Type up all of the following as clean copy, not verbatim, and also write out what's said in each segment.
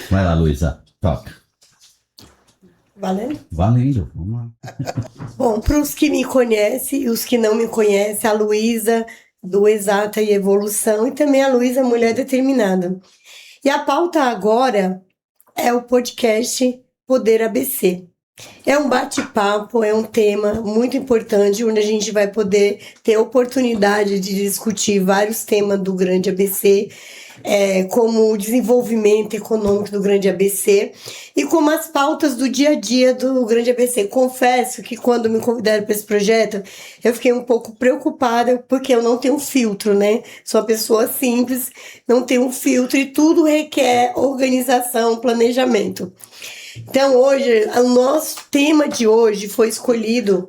Vai lá, Luísa, toca. Valendo? Valendo, vamos lá. Bom, para os que me conhecem e os que não me conhecem, a Luísa do Exata e Evolução e também a Luísa Mulher Determinada. E a pauta agora é o podcast Poder ABC. É um bate-papo, é um tema muito importante, onde a gente vai poder ter a oportunidade de discutir vários temas do Grande ABC, como o desenvolvimento econômico do Grande ABC e como as pautas do dia a dia do Grande ABC. Confesso que quando me convidaram para esse projeto, eu fiquei um pouco preocupada, porque eu não tenho filtro, né? Sou uma pessoa simples, não tenho um filtro e tudo requer organização, planejamento. Então, hoje, o nosso tema de hoje foi escolhido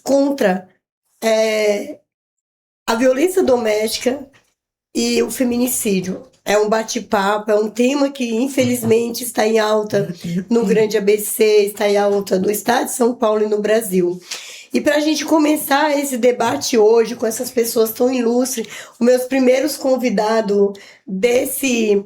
contra a violência doméstica e o feminicídio. É um bate-papo, é um tema que, infelizmente, está em alta no Grande ABC, está em alta no estado de São Paulo e no Brasil. E para a gente começar esse debate hoje com essas pessoas tão ilustres, os meus primeiros convidados desse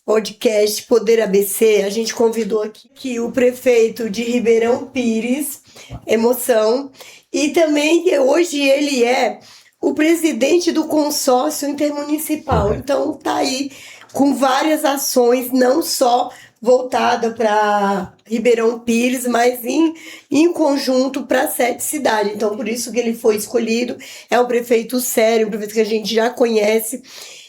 podcast Poder ABC, a gente convidou aqui o prefeito de Ribeirão Pires, Emoção, e também hoje ele é o presidente do consórcio intermunicipal. Então tá aí com várias ações, não só voltada para Ribeirão Pires, mas em conjunto para 7 cidades. Então, por isso que ele foi escolhido. É um prefeito sério, um prefeito que a gente já conhece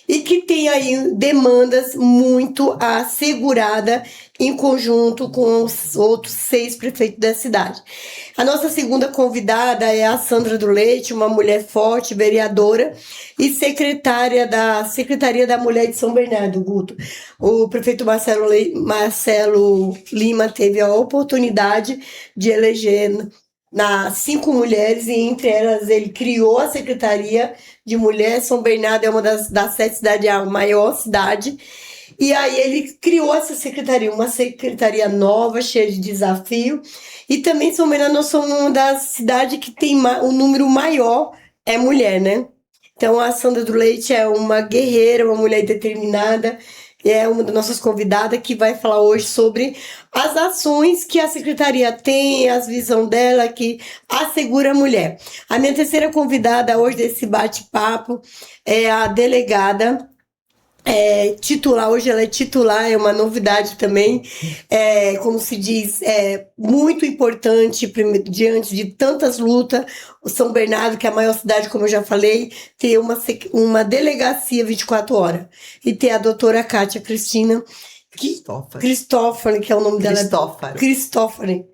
e que tem aí demandas muito assegurada em conjunto com os outros 6 prefeitos da cidade. A nossa segunda convidada é a Sandra do Leite, uma mulher forte, vereadora e secretária da Secretaria da Mulher de São Bernardo, Guto. O prefeito Marcelo Lima teve a oportunidade de eleger 5 mulheres, e entre elas ele criou a Secretaria de Mulher. São Bernardo é uma das 7 cidades, a maior cidade. E aí ele criou essa secretaria, uma secretaria nova, cheia de desafio. E também São Bernardo, nós somos uma das cidades que tem o número maior é mulher, né? Então a Sandra do Leite é uma guerreira, uma mulher determinada, é uma das nossas convidadas que vai falar hoje sobre as ações que a secretaria tem, as visões dela que assegura a mulher. A minha terceira convidada hoje desse bate-papo é a delegada titular. Hoje ela é titular, é uma novidade também, como se diz, muito importante diante de tantas lutas. O São Bernardo, que é a maior cidade, como eu já falei, tem uma delegacia 24 horas. E tem a doutora Kátia Cristina Cristófaro, que é o nome dela. Cristófaro.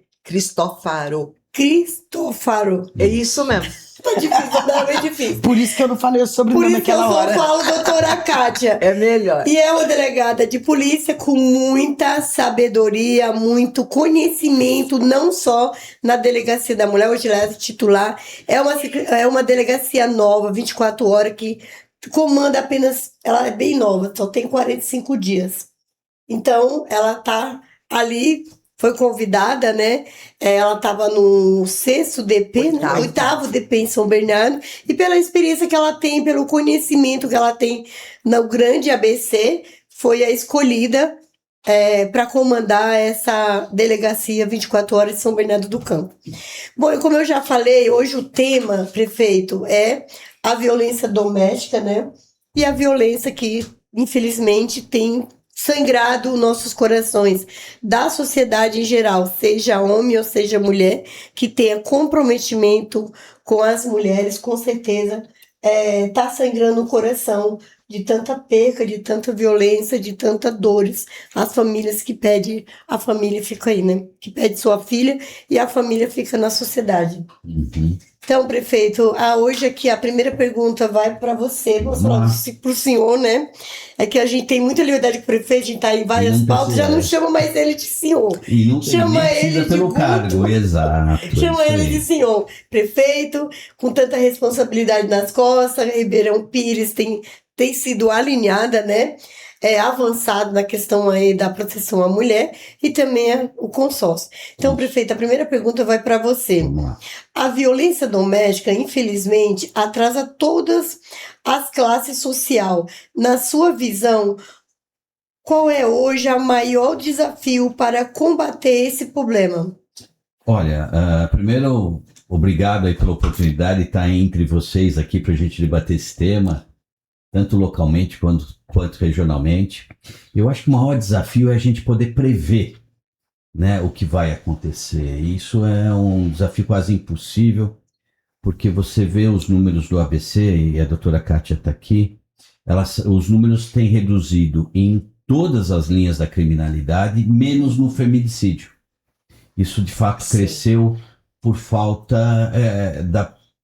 É isso mesmo. Tá difícil, não, é difícil. Por isso que eu não falei o sobrenome naquela hora. Por isso que eu só falo doutora Kátia. É melhor. E é uma delegada de polícia com muita sabedoria, muito conhecimento, não só na Delegacia da Mulher. Hoje ela é titular. É uma delegacia nova, 24 horas, que comanda apenas... Ela é bem nova, só tem 45 dias. Então, ela tá ali... Foi convidada, né? Ela estava no 6º DP, né? 8º DP em São Bernardo, e pela experiência que ela tem, pelo conhecimento que ela tem no Grande ABC, foi a escolhida para comandar essa delegacia 24 horas de São Bernardo do Campo. Bom, como eu já falei, hoje o tema, prefeito, é a violência doméstica, né? E a violência que, infelizmente, tem sangrado nossos corações, da sociedade em geral, seja homem ou seja mulher, que tenha comprometimento com as mulheres, com certeza tá sangrando o coração de tanta perca, de tanta violência, de tantas dores. As famílias que pedem, a família fica aí, né? Que pede sua filha e a família fica na sociedade. Uhum. Então, prefeito, hoje aqui a primeira pergunta vai para você, vou falar para o senhor, né? É que a gente tem muita liberdade com o prefeito, a gente está em várias pautas, já não chama mais ele de senhor. E não chama ele pelo de cargo, exato. Chama ele de senhor. Prefeito, com tanta responsabilidade nas costas, Ribeirão Pires tem sido alinhada, né? Avançado na questão aí da proteção à mulher e também o consórcio. Então, prefeito, a primeira pergunta vai para você. A violência doméstica, infelizmente, atrasa todas as classes sociais. Na sua visão, qual é hoje o maior desafio para combater esse problema? Olha, primeiro, obrigado aí pela oportunidade de estar entre vocês aqui para a gente debater esse tema, tanto localmente quanto regionalmente. Eu acho que o maior desafio é a gente poder prever, né, o que vai acontecer. Isso é um desafio quase impossível, porque você vê os números do ABC, e a doutora Kátia está aqui, os números têm reduzido em todas as linhas da criminalidade, menos no feminicídio. Isso, de fato, cresceu por falta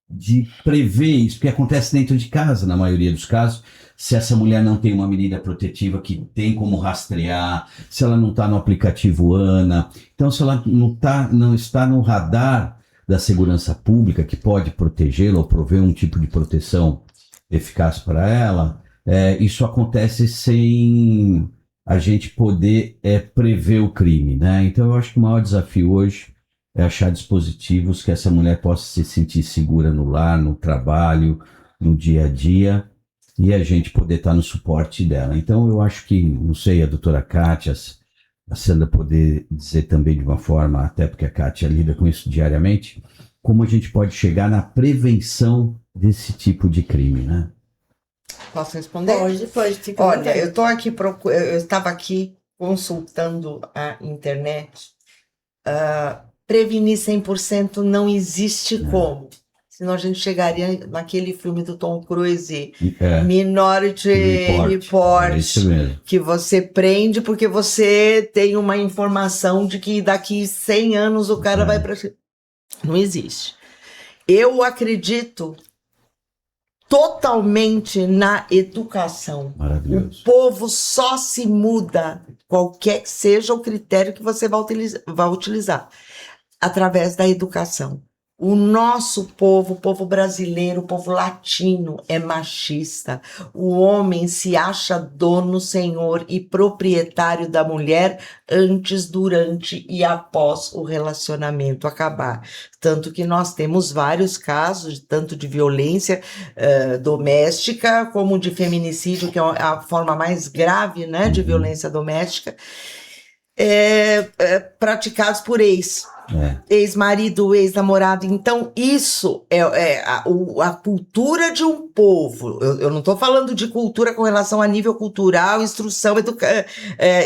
de prever isso, porque acontece dentro de casa, na maioria dos casos. Se essa mulher não tem uma medida protetiva que tem como rastrear, se ela não está no aplicativo ANA, então se ela não está no radar da segurança pública, que pode protegê-la ou prover um tipo de proteção eficaz para ela, isso acontece sem a gente poder prever o crime, né? Então eu acho que o maior desafio hoje é achar dispositivos que essa mulher possa se sentir segura no lar, no trabalho, no dia a dia, e a gente poder estar no suporte dela. Então eu acho que, não sei, a doutora Kátia, a Sandra poder dizer também de uma forma, até porque a Kátia lida com isso diariamente, como a gente pode chegar na prevenção desse tipo de crime, né? Posso responder? Pode. Fica à Olha, vontade. eu estava aqui consultando a internet. Prevenir 100% não existe como. Senão a gente chegaria naquele filme do Tom Cruise, Minority Report, É isso mesmo. que você prende porque você tem uma informação de que daqui 100 anos o cara vai para... Não existe. Eu acredito totalmente na educação. Maravilhoso. O povo só se muda, qualquer que seja o critério que você vai utilizar, através da educação. O nosso povo, o povo brasileiro, o povo latino é machista. O homem se acha dono, senhor e proprietário da mulher antes, durante e após o relacionamento acabar. Tanto que nós temos vários casos, tanto de violência doméstica, como de feminicídio, que é a forma mais grave, né, de violência doméstica, praticados por ex-marido, ex-namorado. Então, isso é a cultura de um povo. Eu não estou falando de cultura com relação a nível cultural, instrução,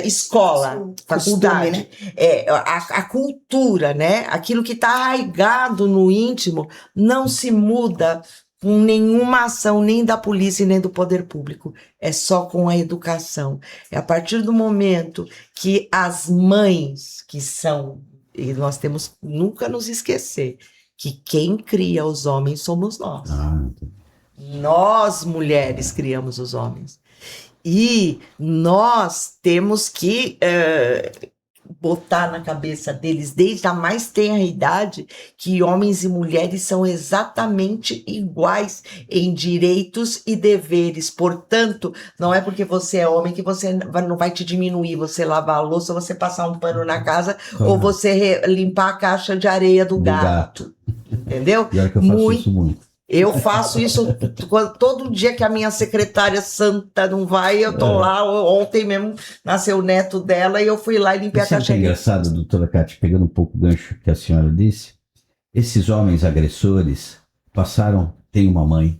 escola, faculdade. Costume, né? A cultura, né? Aquilo que está arraigado no íntimo não se muda com nenhuma ação, nem da polícia, nem do poder público. É só com a educação. É a partir do momento que as mães, que são... E nós temos nunca nos esquecer que quem cria os homens somos nós. Nós, mulheres, criamos os homens. E nós temos que botar na cabeça deles, desde a mais tenra idade, que homens e mulheres são exatamente iguais em direitos e deveres. Portanto, não é porque você é homem que você não vai te diminuir, você lavar a louça, você passar um pano na casa, ou você limpar a caixa de areia do gato. Entendeu? E olha que eu faço isso muito. Eu faço isso todo dia que a minha secretária santa não vai, eu tô lá. Ontem mesmo nasceu o neto dela e eu fui lá e limpei a Sabe o que caixa. é engraçado, doutora Kátia, pegando um pouco o gancho que a senhora disse? Esses homens agressores tem uma mãe,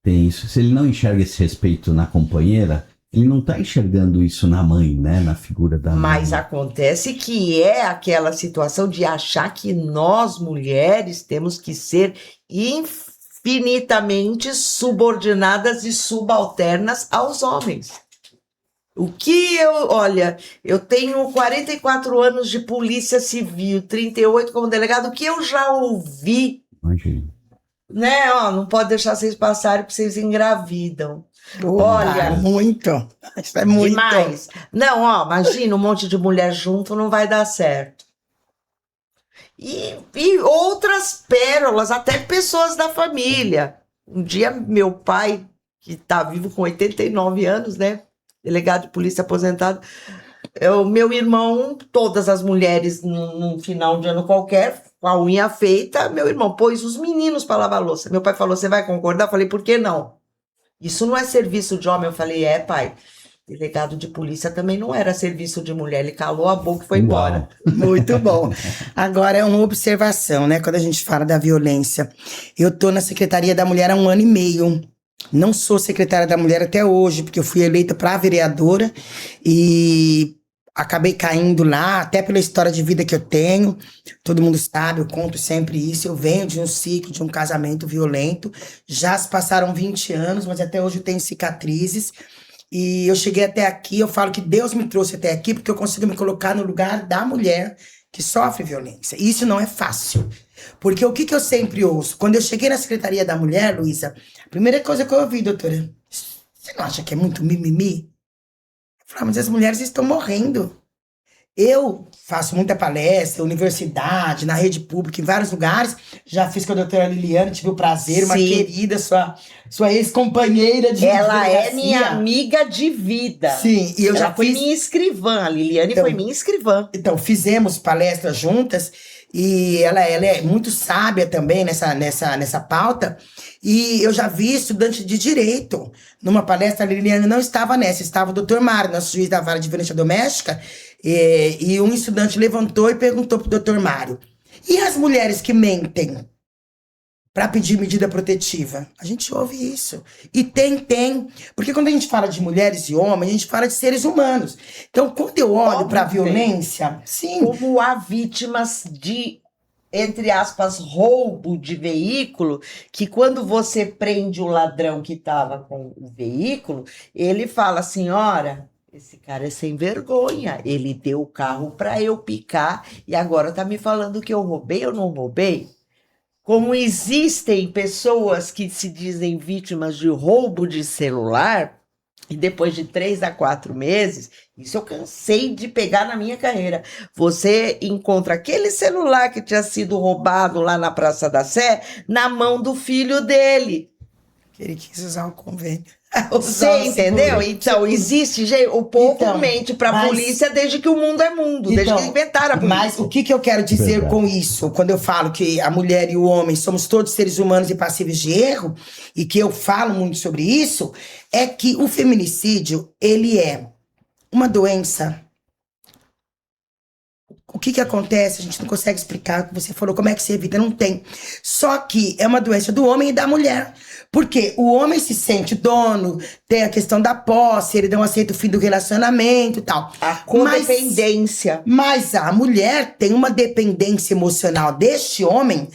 tem isso. Se ele não enxerga esse respeito na companheira, ele não está enxergando isso na mãe, né? Na figura da mãe. Mas acontece que é aquela situação de achar que nós, mulheres, temos que ser infinitamente subordinadas e subalternas aos homens. Eu tenho 44 anos de polícia civil, 38 como delegado, o que eu já ouvi, Imagina. né? Não pode deixar vocês passarem porque vocês engravidam. Olha, muito. Isso é muito. demais. Não, imagina um monte de mulher junto, não vai dar certo. E outras pérolas, até pessoas da família. Um dia, meu pai, que está vivo com 89 anos, né? Delegado de polícia aposentado. Meu irmão, todas as mulheres, num final de ano qualquer, com a unha feita, meu irmão pôs os meninos para lavar a louça. Meu pai falou, você vai concordar? Eu falei, por que não? Isso não é serviço de homem. Eu falei, pai. delegado de polícia também não era serviço de mulher, ele calou a boca e foi Uau. embora. Muito bom. Agora é uma observação, né? Quando a gente fala da violência. Eu tô na Secretaria da Mulher há 1 ano e meio. Não sou secretária da Mulher até hoje, porque eu fui eleita para vereadora e acabei caindo lá, até pela história de vida que eu tenho. Todo mundo sabe, eu conto sempre isso. Eu venho de um ciclo, de um casamento violento. Já se passaram 20 anos, mas até hoje eu tenho cicatrizes. E eu cheguei até aqui, eu falo que Deus me trouxe até aqui porque eu consigo me colocar no lugar da mulher que sofre violência. E isso não é fácil. Porque o que eu sempre ouço? Quando eu cheguei na Secretaria da Mulher, Luísa, a primeira coisa que eu ouvi, doutora, você não acha que é muito mimimi? Eu falei, mas as mulheres estão morrendo. Eu faço muita palestra, universidade, na rede pública, em vários lugares. Já fiz com a doutora Liliane, tive o prazer, uma Sim. querida, sua ex-companheira de Ela é delegacia. minha amiga de vida. Sim, e eu Ela já foi fiz. minha escrivã, a Liliane Então, foi minha escrivã. Então, fizemos palestras juntas e ela é muito sábia também nessa pauta. E eu já vi estudante de direito. Numa palestra, a Liliane não estava nessa, estava o doutor Mário, nosso juiz da vara de violência doméstica. E um estudante levantou e perguntou pro doutor Mário: e as mulheres que mentem para pedir medida protetiva? A gente ouve isso. E tem. Porque quando a gente fala de mulheres e homens, a gente fala de seres humanos. Então, quando eu olho Óbvio para a que tem. violência, sim. Como há vítimas de, entre aspas, roubo de veículo, que quando você prende o ladrão que estava com o veículo, ele fala, senhora, esse cara é sem vergonha, ele deu o carro para eu picar e agora tá me falando que eu roubei ou não roubei? Como existem pessoas que se dizem vítimas de roubo de celular, e depois de 3 a 4 meses, isso eu cansei de pegar na minha carreira. Você encontra aquele celular que tinha sido roubado lá na Praça da Sé na mão do filho dele. Ele quis usar o convênio. Você entendeu? Então, existe, gente, o povo Então, mente pra mas- polícia desde que o mundo é mundo, desde Então, que inventaram a polícia. Mas o que eu quero dizer Verdade. com isso? Quando eu falo que a mulher e o homem somos todos seres humanos e passíveis de erro, e que eu falo muito sobre isso, é que o feminicídio, ele é uma doença. O que acontece? A gente não consegue explicar o que você falou, como é que se evita, não tem. Só que é uma doença do homem e da mulher. Porque o homem se sente dono, tem a questão da posse, ele não aceita o fim do relacionamento e tal. A codependência. Mas a mulher tem uma dependência emocional deste homem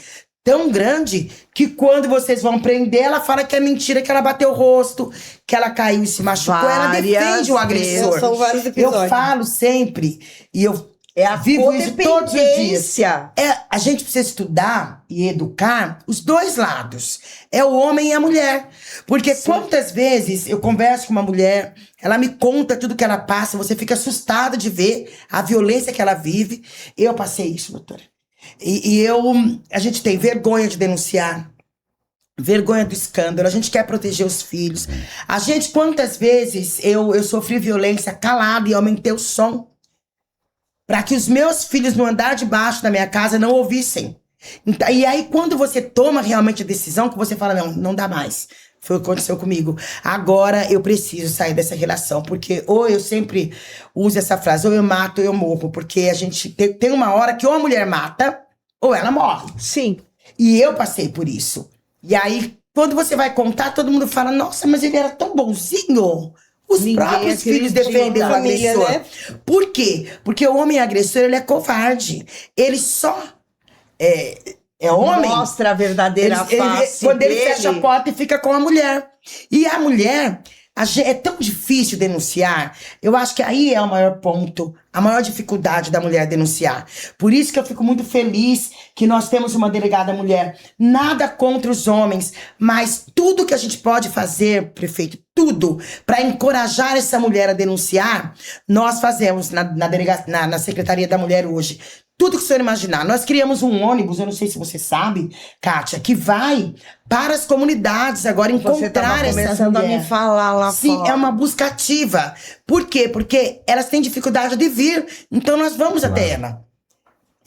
tão grande que quando vocês vão prender, ela fala que é mentira, que ela bateu o rosto, que ela caiu e se machucou. Ela defende o agressor. São vários episódios. Eu falo sempre, e eu É a vivo isso todos os dias. codependência. A gente precisa estudar e educar os dois lados. É o homem e a mulher. Porque quantas vezes eu converso com uma mulher, ela me conta tudo que ela passa, você fica assustada de ver a violência que ela vive. Eu passei isso, doutora. A gente tem vergonha de denunciar. Vergonha do escândalo, a gente quer proteger os filhos. A gente, quantas vezes eu sofri violência calada e aumentei o som para que os meus filhos no andar de baixo da minha casa não ouvissem. Então, e aí, quando você toma realmente a decisão, que você fala, não dá mais. Foi o que aconteceu comigo. Agora eu preciso sair dessa relação, porque ou eu sempre uso essa frase, ou eu mato ou eu morro, porque a gente tem uma hora que ou a mulher mata, ou ela morre. Sim. E eu passei por isso. E aí, quando você vai contar, todo mundo fala, nossa, mas ele era tão bonzinho. Os Ninguém próprios filhos acredita. defendem o Família, agressor. né? Por quê? Porque o homem agressor, ele é covarde. Ele só é homem. Mostra a verdadeira face quando ele dele. fecha a porta e fica com a mulher. E a mulher, é tão difícil denunciar. Eu acho que aí é o maior ponto, a maior dificuldade da mulher denunciar. Por isso que eu fico muito feliz que nós temos uma delegada mulher. Nada contra os homens, mas tudo que a gente pode fazer, prefeito, tudo, para encorajar essa mulher a denunciar, nós fazemos na Secretaria da Mulher hoje. Tudo que o senhor imaginar. Nós criamos um ônibus, eu não sei se você sabe, Kátia, que vai para as comunidades agora Você encontrar estava essa começando a mulher. me falar lá Sim, fora. é uma busca ativa. Por quê? Porque elas têm dificuldade de vir. Então nós vamos até ela.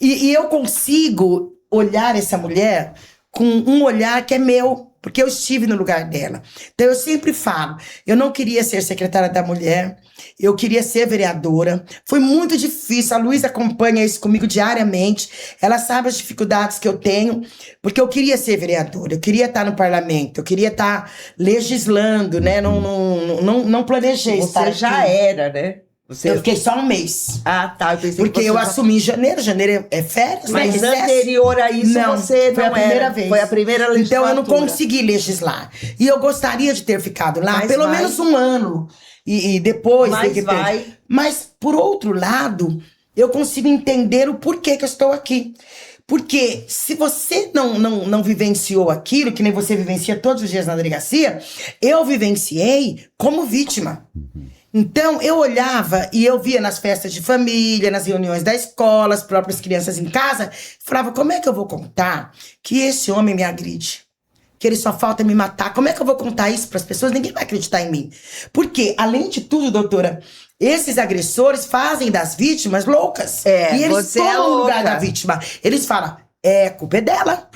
E eu consigo olhar essa mulher com um olhar que é meu. porque eu estive no lugar dela. Então eu sempre falo, eu não queria ser secretária da mulher, eu queria ser vereadora. Foi muito difícil, a Luísa acompanha isso comigo diariamente, ela sabe as dificuldades que eu tenho, porque eu queria ser vereadora, eu queria estar no parlamento, eu queria estar legislando, né? Não planejei estar Você aqui. já era, né? Você... Eu fiquei só um mês. Ah, tá. Eu pensei Porque que você eu já... assumi em janeiro. Janeiro é férias, né? Mas Recesso. anterior a isso, Não, você foi não a primeira era. vez. Foi a primeira legislatura. Então eu não consegui legislar. E eu gostaria de ter ficado lá Mas pelo vai. menos um ano. E depois... Mas de repente. vai. Mas, por outro lado, eu consigo entender o porquê que eu estou aqui. Porque se você não vivenciou aquilo, que nem você vivencia todos os dias na delegacia, eu vivenciei como vítima. Então, eu olhava e eu via nas festas de família, nas reuniões da escola, as próprias crianças em casa, falava, como é que eu vou contar que esse homem me agride? Que ele só falta me matar. Como é que eu vou contar isso para as pessoas? Ninguém vai acreditar em mim. Porque, além de tudo, doutora, esses agressores fazem das vítimas loucas. E eles você é tomam o lugar louca. da vítima. Eles falam, culpa é dela.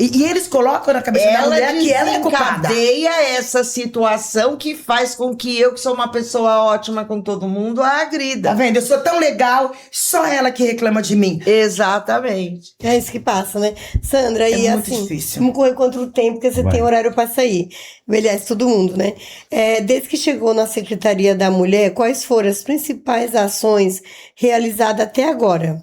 E eles colocam na cabeça da mulher que ela é culpada. Desencadeia essa situação que faz com que eu, que sou uma pessoa ótima com todo mundo, a Tá agrida. vendo? Eu sou tão legal, só ela que reclama de mim. Exatamente. É isso que passa, né? Sandra, e muito assim, difícil. vamos correr contra o tempo, porque você Vai. tem horário para sair. Envelhece todo mundo, né? Desde que chegou na Secretaria da Mulher, quais foram as principais ações realizadas até agora?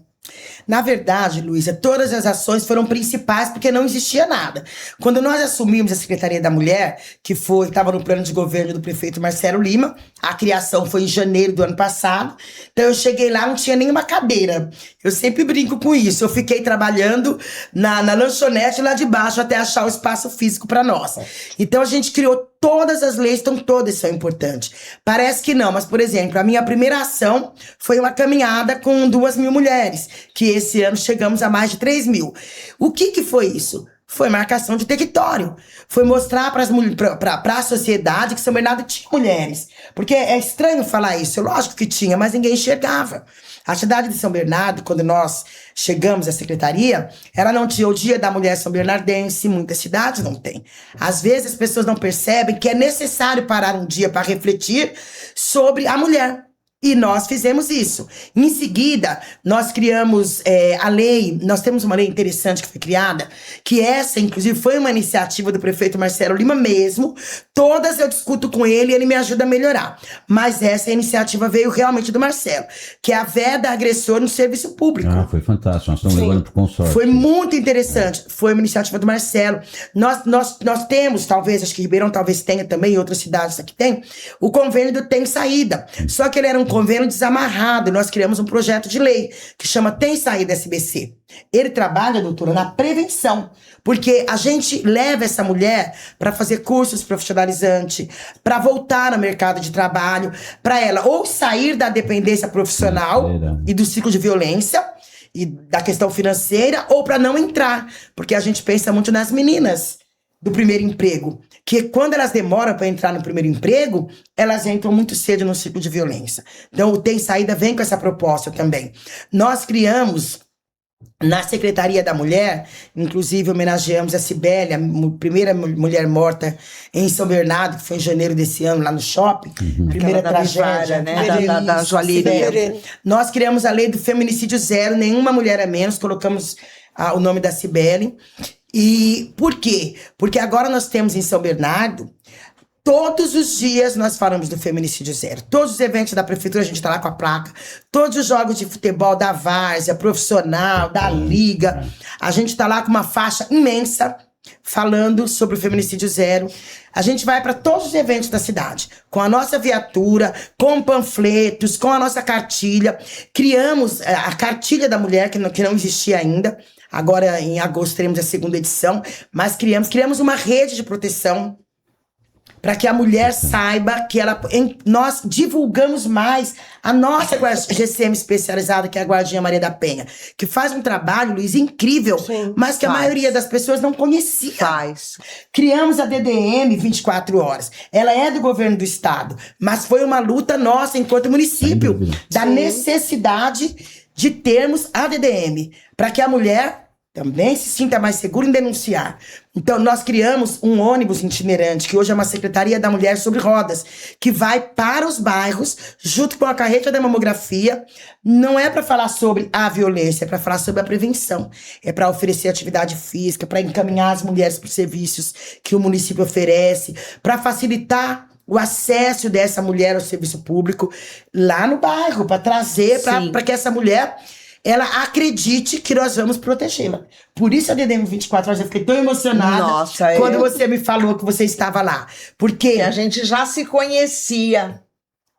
Na verdade, Luísa, todas as ações foram principais porque não existia nada. Quando nós assumimos a Secretaria da Mulher, que estava no plano de governo do prefeito Marcelo Lima, a criação foi em janeiro do ano passado, então eu cheguei lá, não tinha nenhuma cadeira. Eu sempre brinco com isso, eu fiquei trabalhando na lanchonete lá de baixo até achar o espaço físico para nós. Então a gente criou todas as leis, então todas são importantes. Parece que não, mas, por exemplo, a minha primeira ação foi uma caminhada com 2.000 mulheres, que esse ano chegamos a mais de 3.000. O que foi isso? Foi marcação de território. Foi mostrar para a sociedade que São Bernardo tinha mulheres. Porque é estranho falar isso, lógico que tinha, mas ninguém enxergava. A cidade de São Bernardo, quando nós chegamos à secretaria, ela não tinha o Dia da Mulher São Bernardense, muitas cidades não têm. Às vezes as pessoas não percebem que é necessário parar um dia para refletir sobre a mulher. E nós fizemos isso. Em seguida, nós criamos a lei, nós temos uma lei interessante que foi criada, que essa, inclusive, foi uma iniciativa do prefeito Marcelo Lima mesmo. Todas eu discuto com ele e ele me ajuda a melhorar. Mas essa iniciativa veio realmente do Marcelo, que é a veda agressor no serviço público. Ah, foi fantástico. Nós estamos levando para o consórcio. Foi muito interessante. Foi uma iniciativa do Marcelo. Nós temos, talvez, acho que Ribeirão talvez tenha também, e outras cidades aqui tem, o convênio do Tem Saída. Só que ele era um convênio desamarrado. E nós criamos um projeto de lei que chama Tem Saída SBC. Ele trabalha, doutora, na prevenção. Porque a gente leva essa mulher para fazer cursos profissionalizantes, para voltar no mercado de trabalho, para ela ou sair da dependência profissional e do ciclo de violência, e da questão financeira, ou para não entrar, porque a gente pensa muito nas meninas do primeiro emprego, que quando elas demoram para entrar no primeiro emprego, elas entram muito cedo no ciclo de violência. Então o Tem Saída vem com essa proposta também. Nós criamos na Secretaria da Mulher, inclusive homenageamos a Cibele, a primeira mulher morta em São Bernardo, que foi em janeiro desse ano, lá no shopping. Primeira Da tragédia, Vivara, né? Da Joalheria. Nós criamos a lei do feminicídio zero, nenhuma mulher a menos, colocamos o nome da Cibele. E por quê? Porque agora nós temos em São Bernardo, todos os dias nós falamos do feminicídio zero. Todos os eventos da prefeitura, a gente tá lá com a placa. Todos os jogos de futebol da várzea, profissional, da liga. A gente tá lá com uma faixa imensa falando sobre o feminicídio zero. A gente vai para todos os eventos da cidade, com a nossa viatura, com panfletos, com a nossa cartilha. Criamos a cartilha da mulher, que não existia ainda. Agora, em agosto, teremos a segunda edição. Mas criamos uma rede de proteção para que a mulher saiba que nós divulgamos mais a nossa GCM especializada, que é a Guardinha Maria da Penha, que faz um trabalho, Luiz, incrível, Sim, mas que a maioria das pessoas não conhecia. Faz. Criamos a DDM 24 horas. Ela é do governo do estado, mas foi uma luta nossa enquanto município, da necessidade de termos a DDM, para que a mulher também se sinta mais segura em denunciar. Então, nós criamos um ônibus itinerante, que hoje é uma Secretaria da Mulher sobre rodas, que vai para os bairros, junto com a carreta da mamografia. Não é para falar sobre a violência, é para falar sobre a prevenção. É para oferecer atividade física, para encaminhar as mulheres para os serviços que o município oferece, para facilitar o acesso dessa mulher ao serviço público lá no bairro, para trazer, para que essa mulher... ela acredite que nós vamos protegê-la. Por isso a DDM 24 horas, eu fiquei tão emocionada quando você me falou que você estava lá. Porque a gente já se conhecia,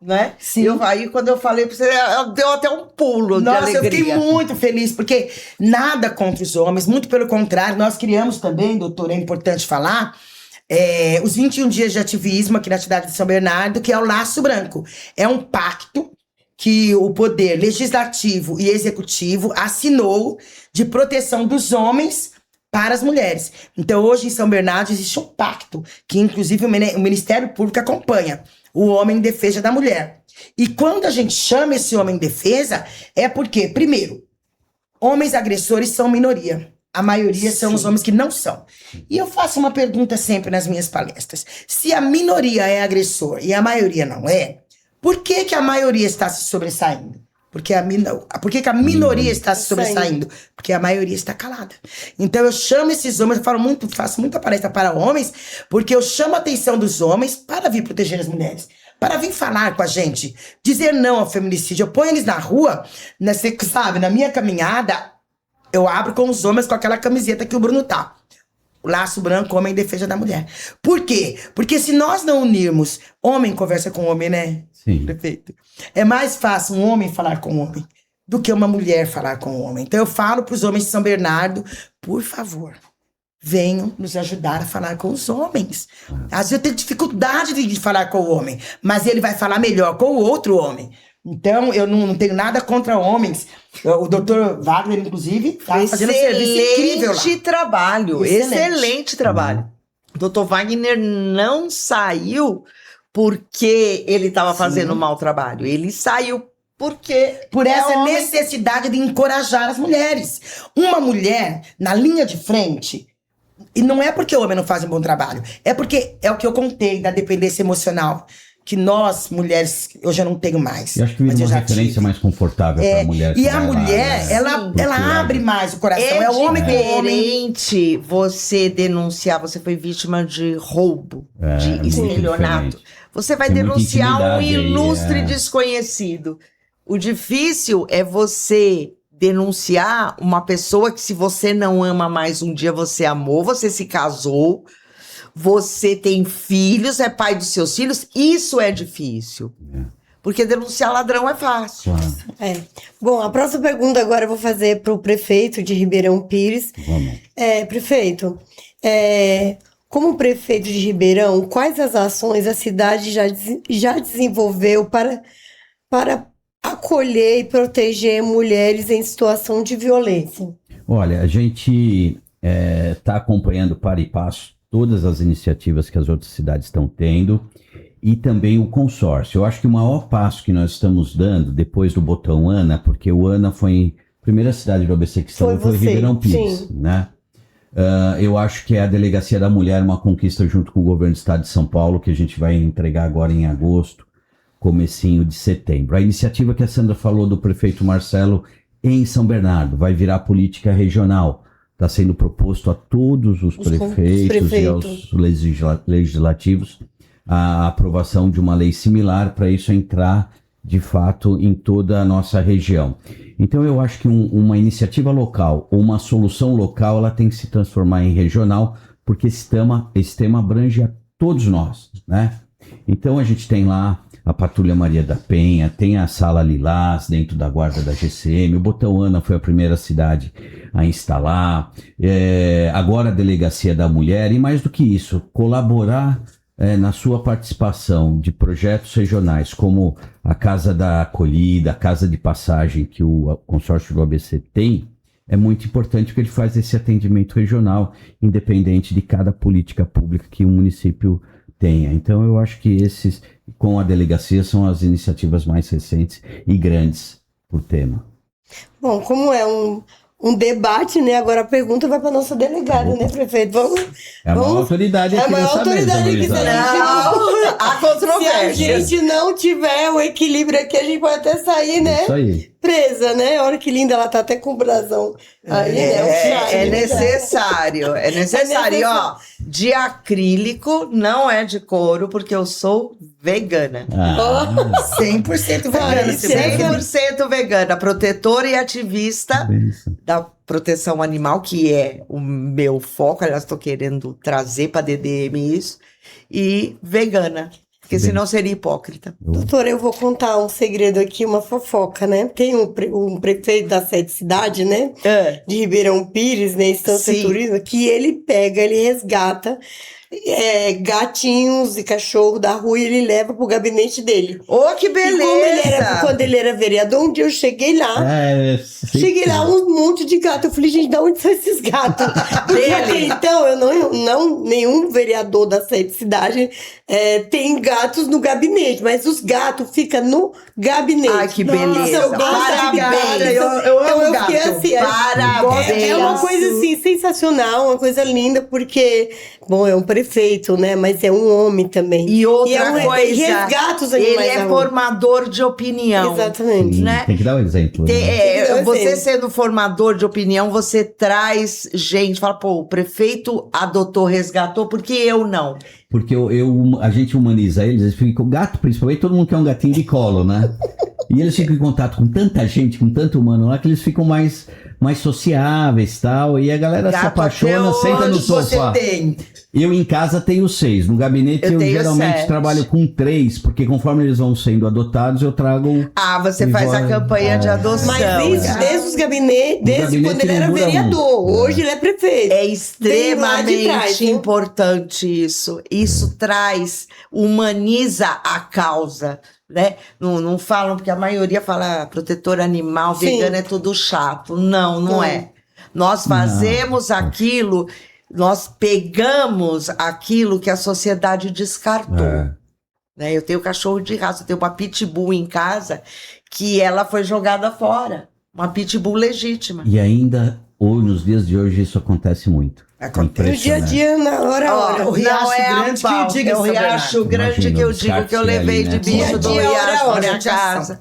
né? Sim. Aí quando eu falei pra você, deu até um pulo de alegria. Nossa, eu fiquei muito feliz, porque nada contra os homens, muito pelo contrário, nós criamos também, doutora, é importante falar, os 21 dias de ativismo aqui na cidade de São Bernardo, que é o Laço Branco. É um pacto que o poder legislativo e executivo assinou de proteção dos homens para as mulheres. Então, hoje em São Bernardo existe um pacto, que inclusive o Ministério Público acompanha, o homem em defesa da mulher. E quando a gente chama esse homem em defesa, é porque, primeiro, homens agressores são minoria. A maioria são os homens que não são. E eu faço uma pergunta sempre nas minhas palestras. Se a minoria é agressor e a maioria não é, por que que a maioria está se sobressaindo? Por que que a minoria está se sobressaindo? Porque a maioria está calada. Então eu chamo esses homens, faço muita palestra para homens, porque eu chamo a atenção dos homens para vir proteger as mulheres. Para vir falar com a gente, dizer não ao feminicídio. Eu ponho eles na rua, você sabe, na minha caminhada, eu abro com os homens com aquela camiseta que o Bruno tá. O Laço Branco, homem em defesa da mulher. Por quê? Porque se nós não unirmos, homem conversa com homem, né? Sim. Perfeito. É mais fácil um homem falar com um homem do que uma mulher falar com um homem. Então eu falo para os homens de São Bernardo, por favor, venham nos ajudar a falar com os homens. Às vezes eu tenho dificuldade de falar com o homem, mas ele vai falar melhor com o outro homem. Então, eu não tenho nada contra homens. O doutor Wagner, inclusive, está fazendo um serviço incrível lá. Excelente trabalho. O doutor Wagner não saiu porque ele estava fazendo um mau trabalho. Ele saiu por essa necessidade de encorajar as mulheres. Uma mulher na linha de frente, e não é porque o homem não faz um bom trabalho, é porque é o que eu contei da dependência emocional. Que nós, mulheres, eu já não tenho mais. Eu acho que vira uma referência mais confortável para a mulher. E a mulher, ela abre mais o coração. É o homem com o homem. Diferente você denunciar, você foi vítima de roubo, de estelionato. Você vai denunciar um ilustre desconhecido. O difícil é você denunciar uma pessoa que, se você não ama mais, um dia você amou, você se casou, você tem filhos, é pai dos seus filhos, isso é difícil. Porque denunciar ladrão é fácil. Claro. Bom, a próxima pergunta agora eu vou fazer para o prefeito de Ribeirão Pires. Vamos. Prefeito, como prefeito de Ribeirão, quais as ações a cidade já desenvolveu para acolher e proteger mulheres em situação de violência? Olha, a gente está acompanhando para e passo todas as iniciativas que as outras cidades estão tendo e também o consórcio. Eu acho que o maior passo que nós estamos dando depois do botão Ana, porque o Ana foi a primeira cidade do ABC que estava, foi Ribeirão Pires, né? Eu acho que é a Delegacia da Mulher, uma conquista junto com o governo do estado de São Paulo, que a gente vai entregar agora em agosto, comecinho de setembro. A iniciativa que a Sandra falou do prefeito Marcelo em São Bernardo vai virar política regional. Está sendo proposto a todos os prefeitos e aos legislativos a aprovação de uma lei similar para isso entrar, de fato, em toda a nossa região. Então, eu acho que uma iniciativa local ou uma solução local, ela tem que se transformar em regional, porque esse tema abrange a todos nós, né? Então, a gente tem lá a Patrulha Maria da Penha, tem a Sala Lilás dentro da guarda da GCM, o Botão Ana foi a primeira cidade a instalar, agora a Delegacia da Mulher, e mais do que isso, colaborar na sua participação de projetos regionais, como a Casa da Acolhida, a Casa de Passagem que o consórcio do ABC tem, é muito importante porque ele faz esse atendimento regional, independente de cada política pública que o município tenha. Então eu acho que esses, com a delegacia, são as iniciativas mais recentes e grandes por tema. Bom, como é um debate, né? Agora a pergunta vai para nossa delegada, né, prefeito? Vamos. É a maior autoridade É a aqui maior nessa autoridade mesa, aqui, Luísa. se a gente- Não, há Se a controvérsia. gente não tiver o equilíbrio aqui, a gente pode até sair, né? Isso aí. Presa, né? Olha que linda, ela tá até com o brasão aí, né? O charme, É né? necessário, é necessário. E, ó, de acrílico, não é de couro, porque eu sou vegana. Ah, 100% vegana. Ai, se puder. 100% vegana, protetora e ativista benção. da proteção animal, que é o meu foco. Aliás, estou querendo trazer para DDM isso. E vegana, porque Bem. senão seria hipócrita. Doutora, eu vou contar um segredo aqui, uma fofoca, né? Tem um prefeito da sede cidade, né? De Ribeirão Pires, né? Estância Sim. Turismo, que ele resgata gatinhos e cachorro da rua e ele leva pro gabinete dele. Oh, que E beleza! quando ele era vereador, um dia eu cheguei lá. Cheguei lá, um monte de gato. Eu falei, gente, de onde são esses gatos? Porque até então, nenhum vereador da sede cidade tem gatos no gabinete, mas os gatos ficam no gabinete. Ai, que Nossa, beleza! eu gosto de gato, Parabéns! eu amo Então, fiquei gato. assim, Parabéns! é uma coisa assim, sensacional, uma coisa linda, porque, bom, é um prefeito, né? Mas é um homem também. E outra e coisa, ele resgata os ele animais é da rua. formador de opinião. Exatamente. né? Tem que dar um exemplo. Tem- né? é, Tem que dar você exemplo. sendo formador de opinião, você traz gente, fala, pô, o prefeito adotou, resgatou, porque eu não. Porque a gente humaniza eles ficam, o gato principalmente, todo mundo quer um gatinho de colo, né? E eles ficam em contato com tanta gente, com tanto humano lá, que eles ficam mais sociáveis e tal. E a galera se Gato apaixona, até senta no Quantos você sofá. tem? Eu em casa tenho 6. No gabinete Eu eu tenho geralmente 7. trabalho com 3, porque conforme eles vão sendo adotados, eu trago. Ah, você E faz a vai- campanha de adoção. Mas isso desde os gabinetes, desde gabinete quando ele era não muda vereador. muito. Hoje ele é prefeito. É Vem lá de extremamente trás, né? importante isso. Isso traz, humaniza a causa, né? Não falam, porque a maioria fala protetor animal, Sim. vegano é tudo chato. Não Não. é. Nós fazemos aquilo, nós pegamos aquilo que a sociedade descartou. É. Né? Eu tenho cachorro de raça, eu tenho uma pitbull em casa que ela foi jogada fora. Uma pitbull legítima. E ainda, hoje, nos dias de hoje, isso acontece muito. Acontece. No dia a Impressionante. dia, na hora a hora. o Riacho não é Grande a que pau, eu digo, é o São Riacho Bernardo. Grande Imagina que eu os digo que eu descartes levei ali, de né? bicho do Dia a dia, Riacho hora a pra hora, minha judiação. casa.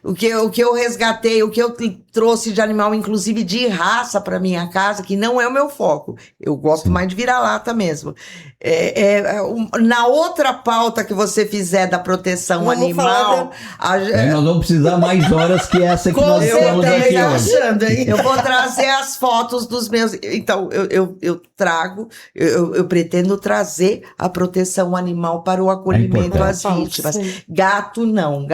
O que eu resgatei, o que eu trouxe de animal, inclusive de raça para minha casa, que não é o meu foco. Eu gosto Sim. mais de vira-lata mesmo. Na outra pauta que você fizer da proteção Vamos animal, Aí nós vamos precisar mais horas que essa que Com nós certeza. estamos também aqui tô hoje. achando, hein? eu vou trazer as fotos dos meus. Então, eu trago, eu pretendo trazer a proteção animal para o acolhimento às importante. vítimas. Sim. Gato não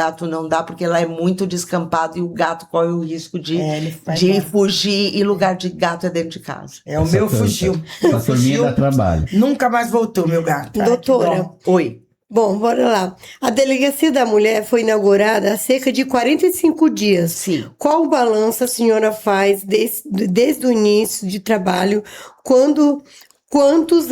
dá, porque ela é muito descampado e o gato corre o risco de Ele faz de mal. fugir, e lugar de gato é dentro de casa. É, o meu fugiu. Meu Essa turminha fugiu. dá trabalho. Nunca mais voltou, meu gato. Ai, que Doutora, bom. Oi. bom, bora lá. A Delegacia da Mulher foi inaugurada há cerca de 45 dias. Sim. Qual balanço a senhora faz desde o início de trabalho? Quantos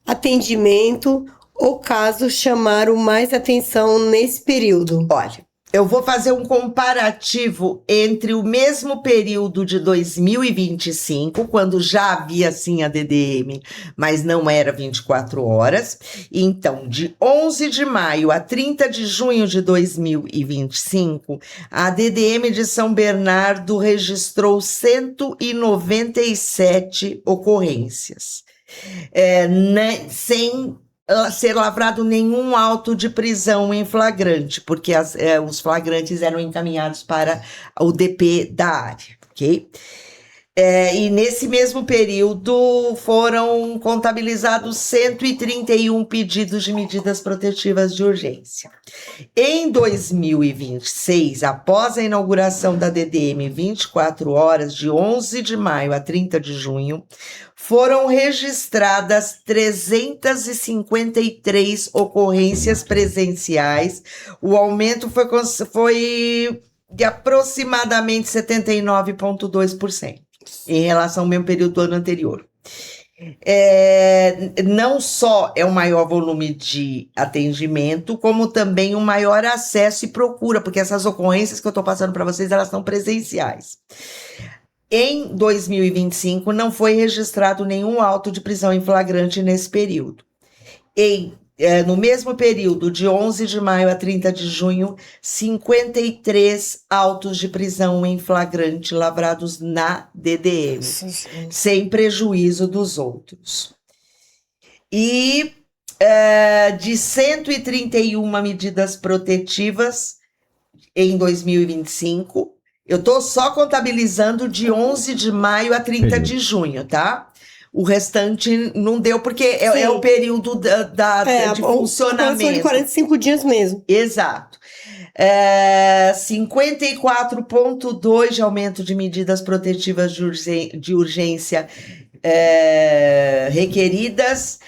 atendimentos ou casos chamaram mais atenção nesse período? Olha, eu vou fazer um comparativo entre o mesmo período de 2025, quando já havia sim a DDM, mas não era 24 horas. Então, de 11 de maio a 30 de junho de 2025, a DDM de São Bernardo registrou 197 ocorrências, sem ser lavrado nenhum auto de prisão em flagrante, porque os flagrantes eram encaminhados para o DP da área, ok? E nesse mesmo período foram contabilizados 131 pedidos de medidas protetivas de urgência. Em 2026, após a inauguração da DDM 24 horas, de 11 de maio a 30 de junho, foram registradas 353 ocorrências presenciais. O aumento foi de aproximadamente 79,2% em relação ao mesmo período do ano anterior. Não só é o maior volume de atendimento, como também o maior acesso e procura, porque essas ocorrências que eu estou passando para vocês, elas são presenciais. Em 2025, não foi registrado nenhum auto de prisão em flagrante nesse período. No mesmo período, de 11 de maio a 30 de junho, 53 autos de prisão em flagrante lavrados na DDM, sem prejuízo dos outros. E de 131 medidas protetivas em 2025, eu estou só contabilizando de 11 de maio a 30 de junho, tá? O restante não deu, porque é o período de funcionamento. São de 45 dias mesmo. Exato. 54,2 de aumento de medidas protetivas de urgência requeridas,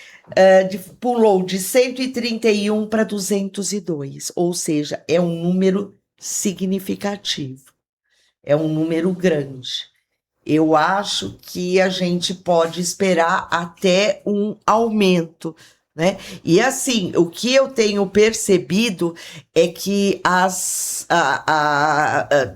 pulou de 131 para 202, ou seja, é um número significativo, é um número grande. Eu acho que a gente pode esperar até um aumento, né? E assim, o que eu tenho percebido é que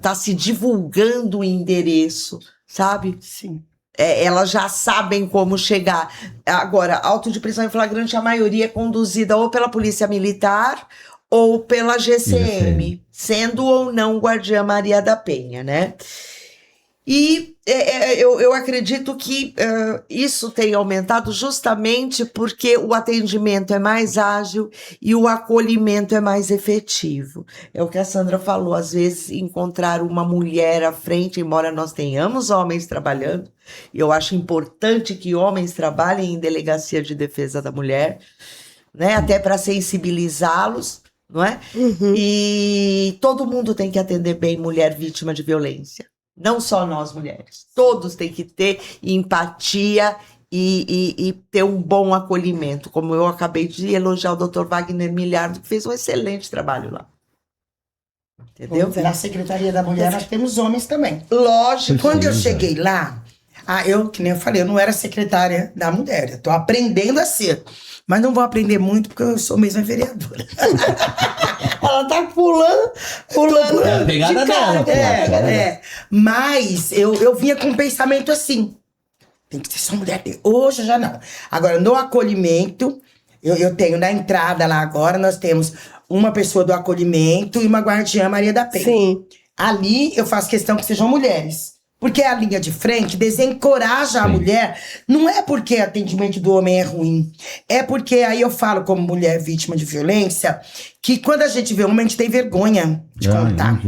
tá se divulgando o endereço, sabe? Sim. Elas já sabem como chegar. Agora, auto de prisão em flagrante, a maioria é conduzida ou pela Polícia Militar ou pela GCM, sendo ou não Guardiã Maria da Penha, né? E eu acredito que isso tem aumentado justamente porque o atendimento é mais ágil e o acolhimento é mais efetivo. É o que a Sandra falou, às vezes encontrar uma mulher à frente, embora nós tenhamos homens trabalhando, e eu acho importante que homens trabalhem em delegacia de defesa da mulher, né, até para sensibilizá-los, não é? Uhum. E todo mundo tem que atender bem mulher vítima de violência. Não só nós mulheres, todos têm que ter empatia e ter um bom acolhimento, como eu acabei de elogiar o Dr. Wagner Milhardo, que fez um excelente trabalho lá. Entendeu? Na Secretaria da Mulher nós temos homens também. Lógico. Quando eu cheguei lá, que nem eu falei, eu não era secretária da mulher, eu tô aprendendo a ser. Mas não vou aprender muito, porque eu sou mesmo vereadora. Ela tá pulando É a pegada de cara. dela. Mas eu vinha com um pensamento assim, tem que ter só mulher. Hoje já não. Agora, no acolhimento, eu tenho na entrada lá agora, nós temos uma pessoa do acolhimento e uma guardiã Maria da Penha. Sim. Ali eu faço questão que sejam mulheres. Porque a linha de frente desencoraja a mulher. Não é porque o atendimento do homem é ruim. É porque, aí eu falo como mulher vítima de violência, que quando a gente vê um homem, a gente tem vergonha de contar.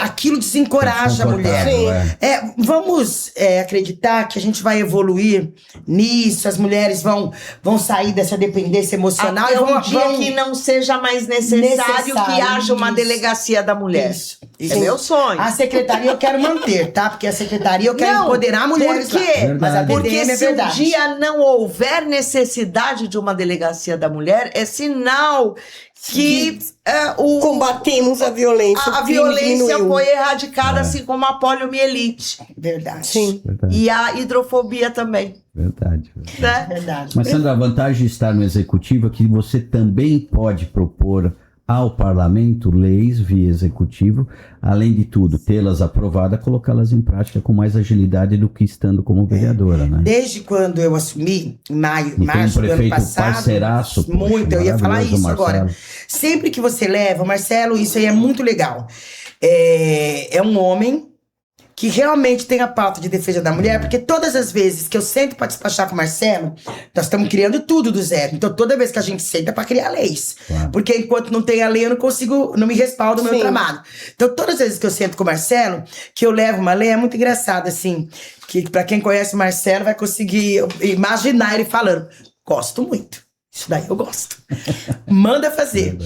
Aquilo desencoraja a mulher. Vamos acreditar que a gente vai evoluir nisso, as mulheres vão sair dessa dependência emocional. Até e vão que não seja mais necessário que haja uma delegacia da mulher. Isso. É meu sonho. A secretaria eu quero manter, tá? Porque a secretaria eu quero empoderar mulheres. Por quê? Mas a Porque DDM é se verdade. um dia não houver necessidade de uma delegacia da mulher, é sinal que combatemos a violência. A violência foi erradicada, assim como a poliomielite. Verdade. Sim. Verdade. E a hidrofobia também. Verdade. Né? Verdade. Mas, Sandra, a vantagem de estar no executivo é que você também pode propor ao parlamento leis via executivo, além de tudo, tê-las aprovadas, colocá-las em prática com mais agilidade do que estando como vereadora, né? Desde quando eu assumi, em março do ano passado, parceiraço, poxa, muito, eu ia falar isso Marcelo. agora. Sempre que você leva, Marcelo, isso aí é muito legal. É um homem que realmente tem a pauta de defesa da mulher, porque todas as vezes que eu sento para despachar com o Marcelo, nós estamos criando tudo do zero. Então, toda vez que a gente senta é para criar leis. Claro. Porque enquanto não tem a lei, eu não me respaldo no meu trabalho. Então, todas as vezes que eu sento com o Marcelo, que eu levo uma lei, é muito engraçado, assim, que para quem conhece o Marcelo vai conseguir imaginar ele falando, gosto muito. Isso daí eu gosto. Manda fazer.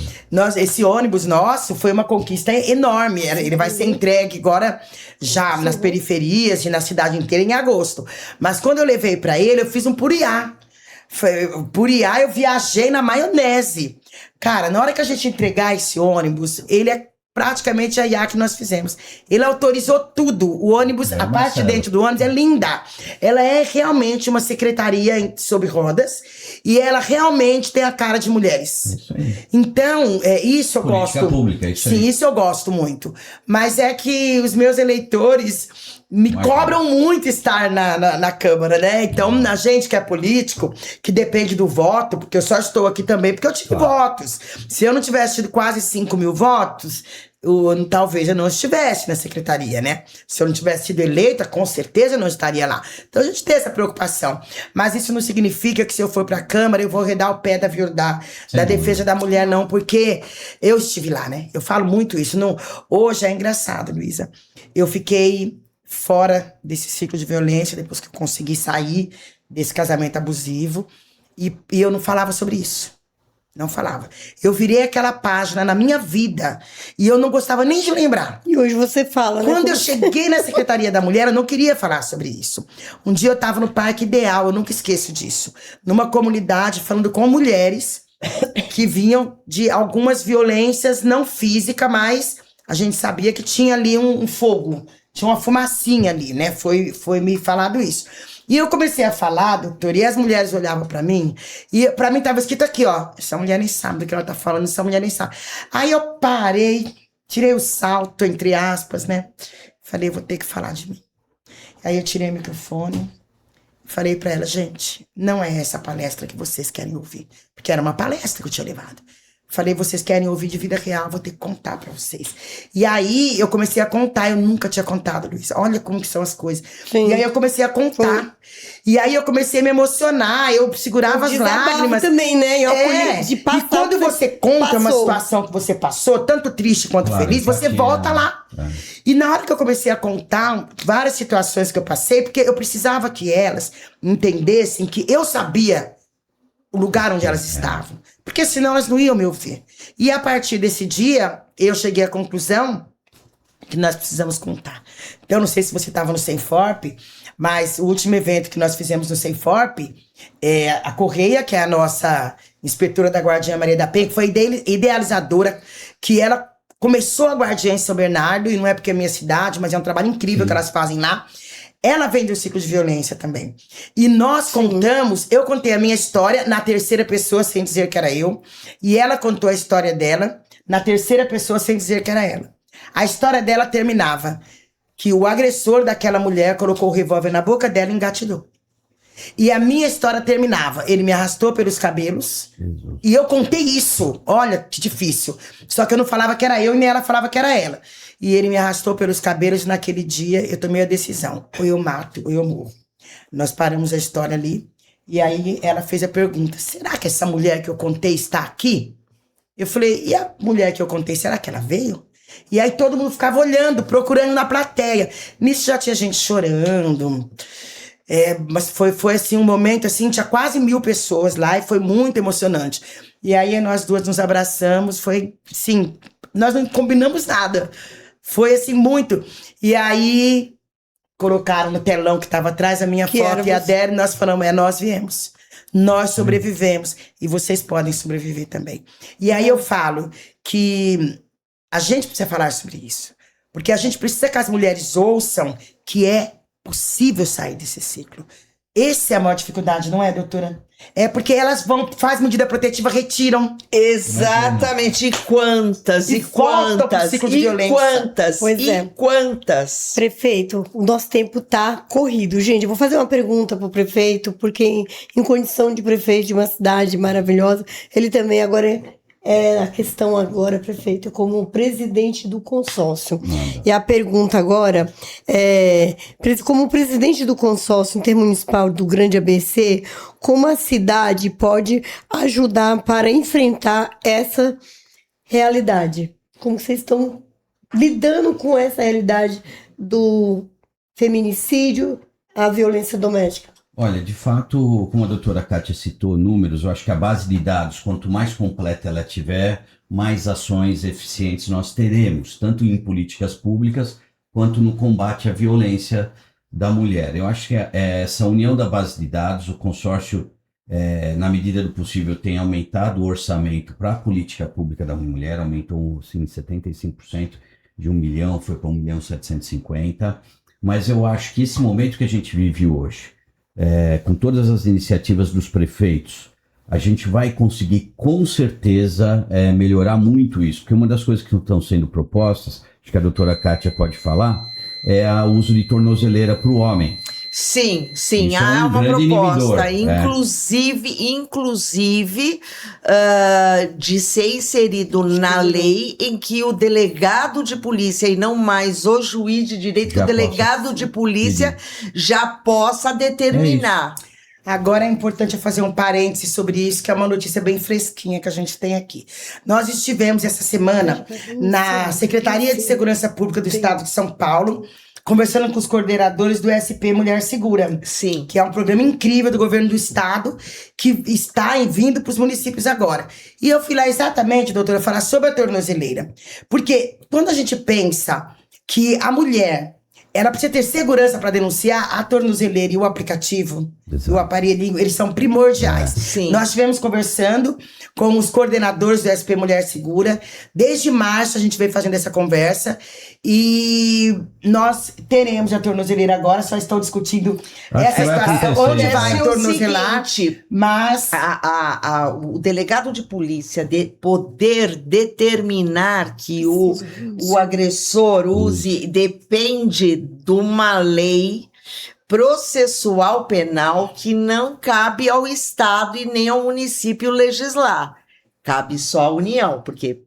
Esse ônibus nosso foi uma conquista enorme. Ele vai ser entregue agora já nas periferias e na cidade inteira em agosto. Mas quando eu levei pra ele, eu fiz um puriá. Puriá, eu viajei na maionese. Cara, na hora que a gente entregar esse ônibus, ele é praticamente a IA que nós fizemos. Ele autorizou tudo. O ônibus, a parte de dentro do ônibus é linda. Ela é realmente uma secretaria sobre rodas e ela realmente tem a cara de mulheres. Isso aí. Então, isso eu Política gosto. pública, isso Sim, aí. isso eu gosto muito. Mas é que os meus eleitores me Mas- cobram muito estar na Câmara, né? Então, a gente que é político, que depende do voto, porque eu só estou aqui também porque eu tive votos. Se eu não tivesse tido quase 5 mil votos, talvez eu não estivesse na secretaria, né? Se eu não tivesse sido eleita, com certeza eu não estaria lá. Então, a gente tem essa preocupação. Mas isso não significa que se eu for para a Câmara, eu vou arredar o pé da defesa da mulher, não, porque eu estive lá, né? Eu falo muito isso. Não, hoje é engraçado, Luísa. Eu fiquei fora desse ciclo de violência, depois que eu consegui sair desse casamento abusivo, e eu não falava sobre isso. Não falava. Eu virei aquela página na minha vida, e eu não gostava nem de lembrar. E hoje você fala, né? Quando eu cheguei na Secretaria da Mulher, eu não queria falar sobre isso. Um dia eu estava no Parque Ideal, eu nunca esqueço disso, numa comunidade, falando com mulheres que vinham de algumas violências, não física, mas a gente sabia que tinha ali um fogo. Tinha uma fumacinha ali, né? Foi me falado isso. E eu comecei a falar, doutor, e as mulheres olhavam pra mim, e pra mim tava escrito aqui, ó, essa mulher nem sabe do que ela tá falando, essa mulher nem sabe. Aí eu parei, tirei o salto, entre aspas, né? Falei, eu vou ter que falar de mim. Aí eu tirei o microfone, falei pra ela, gente, não é essa palestra que vocês querem ouvir, porque era uma palestra que eu tinha levado. Falei, vocês querem ouvir de vida real, vou ter que contar pra vocês. E aí, eu comecei a contar, eu nunca tinha contado, Luísa. Olha como que são as coisas. Sim. E aí, eu comecei a contar. E aí, eu comecei a me emocionar, eu segurava as lágrimas. Também, né? De passar, e quando você conta uma passou. situação que você passou, tanto triste quanto feliz, você volta lá. E na hora que eu comecei a contar várias situações que eu passei, porque eu precisava que elas entendessem que eu sabia o lugar onde elas estavam. Porque senão elas não iam me ouvir. E a partir desse dia, eu cheguei à conclusão que nós precisamos contar. Então, eu não sei se você estava no Senforp, mas o último evento que nós fizemos no Senforp, a Correia, que é a nossa inspetora da Guardiã Maria da Penha, que foi idealizadora, que ela começou a Guardiã em São Bernardo, e não é porque é minha cidade, mas é um trabalho incrível que elas fazem lá. Ela vem do ciclo de violência também. E nós contamos, eu contei a minha história na terceira pessoa, sem dizer que era eu. E ela contou a história dela na terceira pessoa, sem dizer que era ela. A história dela terminava que o agressor daquela mulher colocou o revólver na boca dela e engatilhou. E a minha história terminava, ele me arrastou pelos cabelos. Jesus. E eu contei isso. Olha que difícil. Só que eu não falava que era eu e nem ela falava que era ela. E ele me arrastou pelos cabelos e naquele dia eu tomei a decisão. Ou eu mato, ou eu morro. Nós paramos a história ali. E aí ela fez a pergunta, será que essa mulher que eu contei está aqui? Eu falei, e a mulher que eu contei, será que ela veio? E aí todo mundo ficava olhando, procurando na plateia. Nisso já tinha gente chorando. Mas foi assim, um momento assim, tinha quase 1000 pessoas lá e foi muito emocionante. E aí nós duas nos abraçamos, foi assim, nós não combinamos nada. Foi assim, muito. E aí colocaram no telão que estava atrás a minha foto e a dela, e nós falamos, nós viemos. Nós sobrevivemos. E vocês podem sobreviver também. E aí eu falo que a gente precisa falar sobre isso. Porque a gente precisa que as mulheres ouçam que é possível sair desse ciclo. Essa é a maior dificuldade, não é, doutora? É porque elas faz medida protetiva, retiram. Exatamente. E quantas? E quantas? Ciclo de violência. Quantas? Pois é. Quantas? Prefeito, o nosso tempo tá corrido. Gente, eu vou fazer uma pergunta pro prefeito, porque em condição de prefeito de uma cidade maravilhosa, ele também agora a questão agora, prefeito, como presidente do consórcio. E a pergunta agora é, como presidente do consórcio intermunicipal do Grande ABC, como a cidade pode ajudar para enfrentar essa realidade? Como vocês estão lidando com essa realidade do feminicídio, a violência doméstica? Olha, de fato, como a doutora Kátia citou números, eu acho que a base de dados, quanto mais completa ela tiver, mais ações eficientes nós teremos, tanto em políticas públicas, quanto no combate à violência da mulher. Eu acho que essa união da base de dados, o consórcio, na medida do possível, tem aumentado o orçamento para a política pública da mulher, aumentou assim, 75%, de 1 milhão, foi para 1.750.000, mas eu acho que esse momento que a gente vive hoje, com todas as iniciativas dos prefeitos, a gente vai conseguir com certeza melhorar muito isso, porque uma das coisas que estão sendo propostas, acho que a doutora Kátia pode falar, o uso de tornozeleira para o homem. Sim, Isso é há um uma grande proposta, inibidor, inclusive de ser inserido na lei em que o delegado de polícia e não mais o juiz de direito, que Já o delegado possa de polícia já possa determinar. Agora é importante fazer um parêntese sobre isso, que é uma notícia bem fresquinha que a gente tem aqui. Nós estivemos essa semana na Secretaria de Segurança Pública do Estado de São Paulo, conversando com os coordenadores do SP Mulher Segura. Sim. Que é um programa incrível do governo do estado, que está vindo para os municípios agora. E eu fui lá exatamente, doutora, falar sobre a tornozeleira. Porque quando a gente pensa que a mulher, ela precisa ter segurança para denunciar, a tornozeleira e o aplicativo, Exato. o aparelhinho, eles são primordiais. Sim. Nós estivemos conversando com os coordenadores do SP Mulher Segura. Desde março a gente veio fazendo essa conversa. E nós teremos a tornozeleira agora, só estão discutindo Acho essa que vai situação, acontecer, onde né? vai É o tornozelar, seguinte, mas... o delegado de polícia poder determinar que o agressor use depende de uma lei processual penal que não cabe ao Estado e nem ao município legislar. Cabe só à União, porque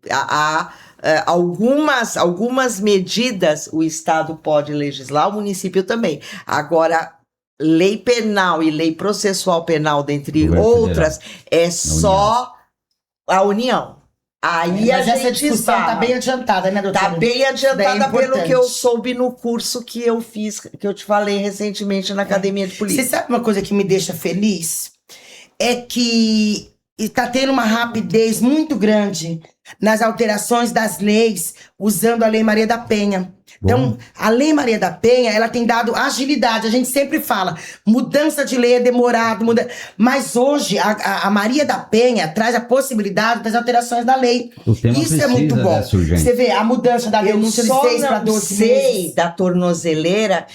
algumas medidas o Estado pode legislar, o município também. Agora, lei penal e lei processual penal, dentre Governo outras, é só a União. Aí mas a essa gente discussão está bem adiantada, né, doutora? Tá bem Daí é adiantada pelo importante. que eu soube no curso que eu fiz, que eu te falei recentemente na Academia de Polícia. Você sabe uma coisa que me deixa feliz? É que está tendo uma rapidez muito grande nas alterações das leis usando a Lei Maria da Penha. Então, a Lei Maria da Penha, ela tem dado agilidade. A gente sempre fala, mudança de lei é demorado, mas hoje a Maria da Penha traz a possibilidade das alterações da lei. O tema Isso é muito bom. dessa urgência. Você vê a mudança da denúncia de 6 para 12 sei meses. da tornozeleira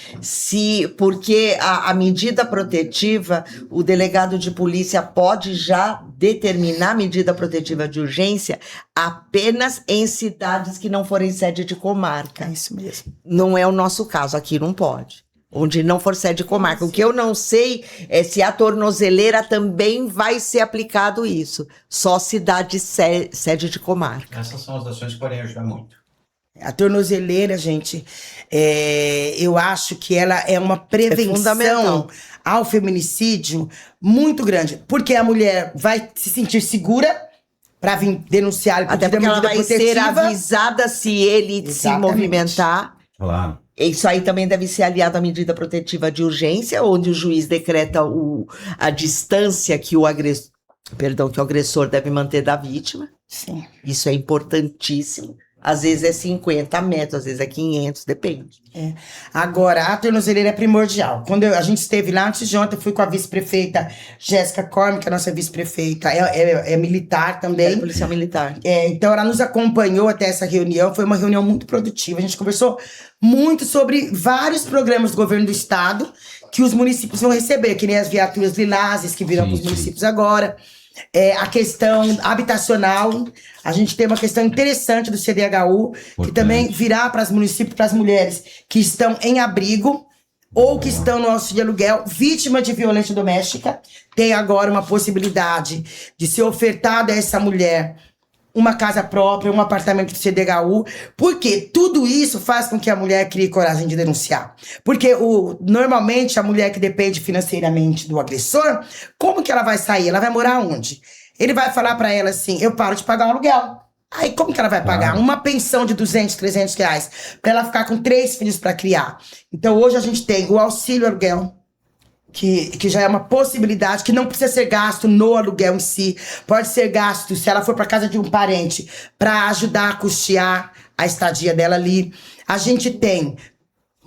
porque a medida protetiva, o delegado de polícia pode já determinar medida protetiva de urgência apenas em cidades que não forem sede de comarca. É isso mesmo. Não é o nosso caso, aqui não pode. Onde não for sede de comarca. O que eu não sei é se a tornozeleira também vai ser aplicado isso. Só cidade sede de comarca. Essas são as ações que podem ajudar muito. A tornozeleira, gente, eu acho que ela é uma prevenção fundamental. ao feminicídio muito grande. Porque a mulher vai se sentir segura para vir denunciar e Até pedir porque a ela medida vai ser protetiva. avisada se ele se Exatamente. movimentar. Claro. Isso aí também deve ser aliado à medida protetiva de urgência, onde o juiz decreta a distância que o agressor deve manter da vítima. Sim. Isso é importantíssimo. Às vezes é 50 metros, às vezes é 500, depende. Agora, a tornozeleira é primordial. Quando a gente esteve lá, antes de ontem, eu fui com a vice-prefeita Jéssica Corme, que é a nossa vice-prefeita, é militar É também. policial militar. Então, ela nos acompanhou até essa reunião. Foi uma reunião muito produtiva. A gente conversou muito sobre vários programas do governo do estado que os municípios vão receber, que nem as viaturas lilazes que virão Sim, para os sim. municípios agora. A questão habitacional. A gente tem uma questão interessante do CDHU, que Importante. também virá para os municípios, para as mulheres que estão em abrigo ou que estão no auxílio de aluguel, vítima de violência doméstica. Tem agora uma possibilidade de ser ofertada a essa mulher uma casa própria, um apartamento do CDHU, porque tudo isso faz com que a mulher crie coragem de denunciar. Porque normalmente a mulher que depende financeiramente do agressor, como que ela vai sair? Ela vai morar onde? Ele vai falar pra ela assim, eu paro de pagar o aluguel. Aí como que ela vai pagar? Claro. Uma pensão de 200, 300 reais, pra ela ficar com 3 filhos pra criar. Então hoje a gente tem o auxílio aluguel, que já é uma possibilidade, que não precisa ser gasto no aluguel em si. Pode ser gasto, se ela for para casa de um parente, para ajudar a custear a estadia dela ali. A gente tem,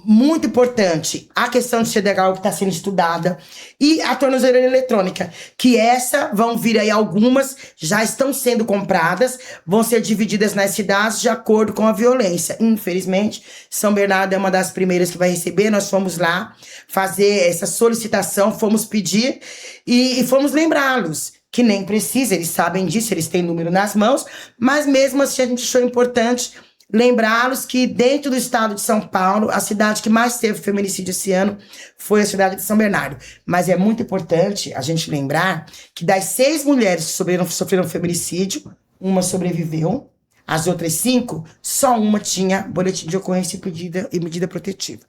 muito importante, a questão de CDHU que está sendo estudada e a tornozeleira eletrônica, que vão vir aí algumas, já estão sendo compradas, vão ser divididas nas cidades de acordo com a violência. Infelizmente, São Bernardo é uma das primeiras que vai receber, nós fomos lá fazer essa solicitação, fomos pedir e fomos lembrá-los que nem precisa, eles sabem disso, eles têm número nas mãos, mas mesmo assim a gente achou importante lembrá-los que dentro do estado de São Paulo, a cidade que mais teve feminicídio esse ano foi a cidade de São Bernardo. Mas é muito importante a gente lembrar que das 6 mulheres que sofreram feminicídio, uma sobreviveu, as outras 5, só uma tinha boletim de ocorrência e medida protetiva.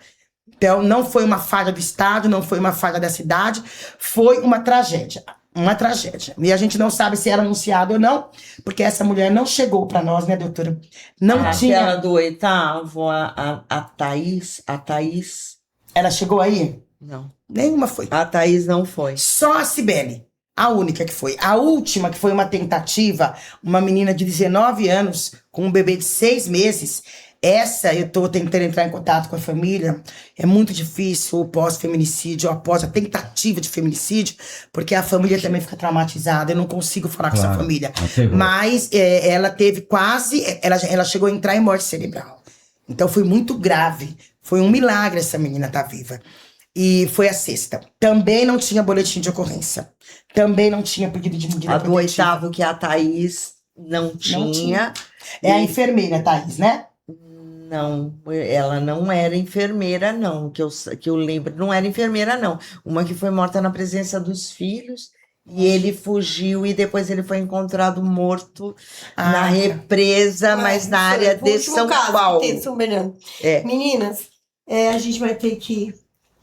Então, não foi uma falha do Estado, não foi uma falha da cidade, foi uma tragédia. Uma tragédia. E a gente não sabe se era anunciado ou não, porque essa mulher não chegou para nós, né, doutora? Não tinha. Aquela do 8º, a Thaís. Ela chegou aí? Não. Nenhuma foi. A Thaís não foi. Só a Cibele. A única que foi. A última, que foi uma tentativa, uma menina de 19 anos, com um bebê de 6 meses. Essa, eu tô tentando entrar em contato com a família. É muito difícil o pós-feminicídio, após a tentativa de feminicídio, porque a família também fica traumatizada. Eu não consigo falar com essa família. Mas ela teve quase... Ela chegou a entrar em morte cerebral. Então foi muito grave. Foi um milagre essa menina estar viva. E foi a 6ª. Também não tinha boletim de ocorrência. Também não tinha pedido de medida protetiva. A do 8º, que a Thaís não tinha. É a enfermeira, Thaís, né? Não, ela não era enfermeira, não. Que eu lembro, não era enfermeira, não. Uma que foi morta na presença dos filhos. E ele fugiu e depois ele foi encontrado morto na represa, mas na área de São Paulo. São Bernardo. É. Meninas, a gente vai ter que...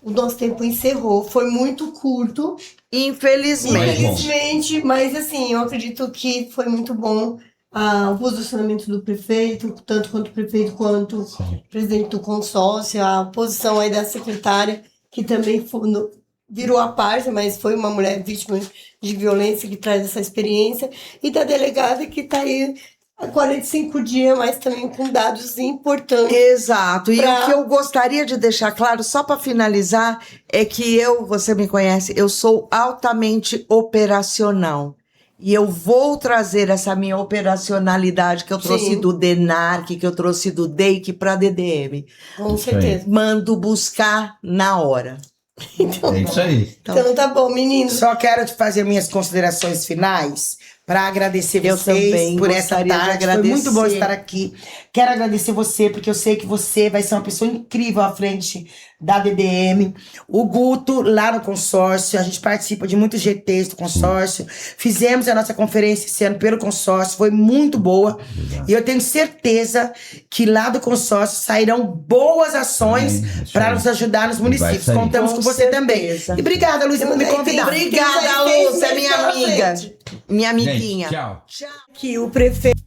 O nosso tempo encerrou. Foi muito curto. Infelizmente. Mas assim, eu acredito que foi muito bom o posicionamento do prefeito, tanto quanto o prefeito quanto o presidente do consórcio, a posição aí da secretária, que também virou a parte, mas foi uma mulher vítima de violência que traz essa experiência, e da delegada que está aí há 45 dias, mas também com dados importantes. Exato. E o que eu gostaria de deixar claro, só para finalizar, é que você me conhece, eu sou altamente operacional. E eu vou trazer essa minha operacionalidade que eu trouxe do DENARC, que eu trouxe do DEIC para a DDM. Com certeza. Mando buscar na hora. Então, é isso aí. Então tá bom, meninos. Só quero te fazer minhas considerações finais para agradecer vocês por essa tarde. Foi muito bom estar aqui. Quero agradecer você, porque eu sei que você vai ser uma pessoa incrível à frente da DDM. O Guto, lá no consórcio, a gente participa de muitos GTs do consórcio. Fizemos a nossa conferência esse ano pelo consórcio, foi muito boa. E eu tenho certeza que lá do consórcio sairão boas ações para nos ajudar nos municípios. Contamos com você também. E obrigada, Lúcia, por me convidar. Obrigada, Lúcia, minha amiga. Minha amiguinha. Gente, tchau. Que o prefeito